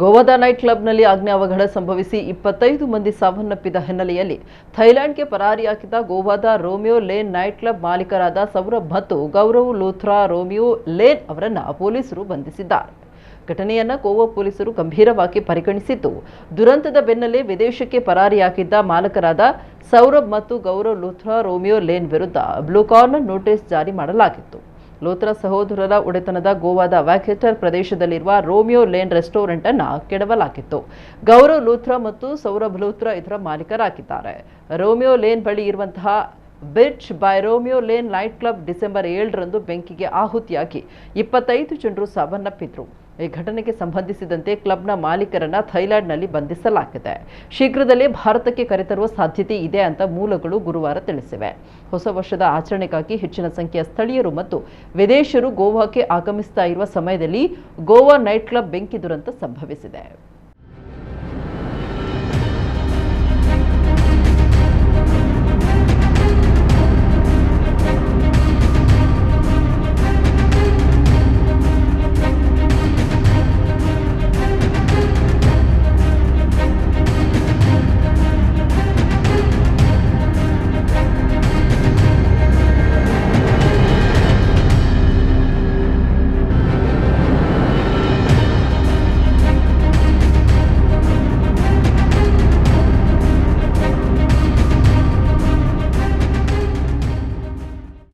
ಗೋವಾದ ನೈಟ್ ಕ್ಲಬ್ನಲ್ಲಿ ಅಗ್ನಿ ಅವಘಡ ಸಂಭವಿಸಿ 25 ಮಂದಿ ಸಾವನ್ನಪ್ಪಿದ ಹಿನ್ನೆಲೆಯಲ್ಲಿ ಥೈಲ್ಯಾಂಡ್ಗೆ ಪರಾರಿಯಾಗಿದ್ದ ಗೋವಾದ ರೋಮಿಯೋ ಲೇನ್ ನೈಟ್ ಕ್ಲಬ್ ಮಾಲೀಕರಾದ ಸೌರಭ್ ಮತ್ತು ಗೌರವ್ ಲೂಥ್ರಾ ರೋಮಿಯೋ ಲೇನ್ ಅವರನ್ನು ಪೊಲೀಸರು ಬಂಧಿಸಿದ್ದಾರೆ. ಘಟನೆಯನ್ನು ಗೋವಾ ಪೊಲೀಸರು ಗಂಭೀರವಾಗಿ ಪರಿಗಣಿಸಿದ್ದು, ದುರಂತದ ಬೆನ್ನಲ್ಲೇ ವಿದೇಶಕ್ಕೆ ಪರಾರಿಯಾಗಿದ್ದ ಮಾಲಕರಾದ ಸೌರಭ್ ಮತ್ತು ಗೌರವ್ ಲೂಥ್ರಾ ರೋಮಿಯೋ ಲೇನ್ ವಿರುದ್ಧ ಬ್ಲೂ ಕಾರ್ನರ್ ನೋಟಿಸ್ ಜಾರಿ ಮಾಡಲಾಗಿತ್ತು. ಲೂಥ್ರಾ ಸಹೋದರರ ಒಡೆತನದ ಗೋವಾದ ವ್ಯಾಕೇಟರ್ ಪ್ರದೇಶದಲ್ಲಿರುವ ರೋಮಿಯೋ ಲೇನ್ ರೆಸ್ಟೋರೆಂಟ್ ಅನ್ನು ಕೆಡವಲಾಗಿತ್ತು. ಗೌರವ್ ಲೂಥ್ರಾ ಮತ್ತು ಸೌರಭ್ ಲೂಥ್ರಾ ಇದರ ಮಾಲೀಕರಾಗಿದ್ದಾರೆ. ರೋಮಿಯೋ ಲೇನ್ ಬಳಿ ಇರುವಂತಹ beach by Romeo Lane night club December 7ರಂದು ಬೆಂಕಿಗೆ ಆಹುತಿಯಾಗಿ 25 ಜನರು ಸಾವನ್ನಪ್ಪಿದ್ರು. ಈ ಘಟನೆಗೆ ಸಂಬಂಧಿಸಿದಂತೆ ಕ್ಲಬ್ನ ಮಾಲೀಕರನ್ನ ಥೈಲ್ಯಾಂಡ್ನಲ್ಲಿ ಬಂಧಿಸಲಾಗಿದೆ. ಶೀಘ್ರದಲ್ಲೇ ಭಾರತಕ್ಕೆ ಕರೆತರುವ ಸಾಧ್ಯತೆ ಇದೆ ಅಂತ ಮೂಲಗಳು ಗುರುವಾರ ತಿಳಿಸಿವೆ. ಹೊಸ ವರ್ಷದ ಆಚರಣೆಗಾಗಿ ಹೆಚ್ಚಿನ ಸಂಖ್ಯೆಯ ಸ್ಥಳೀಯರು ಮತ್ತು ವಿದೇಶಿಯರು ಗೋವಾಕ್ಕೆ ಆಗಮಿಸ್ತಾ ಇರುವ ಸಮಯದಲ್ಲಿ ಗೋವಾ ನೈಟ್ ಕ್ಲಬ್ ಬೆಂಕಿ ದುರಂತ ಸಂಭವಿಸಿದೆ.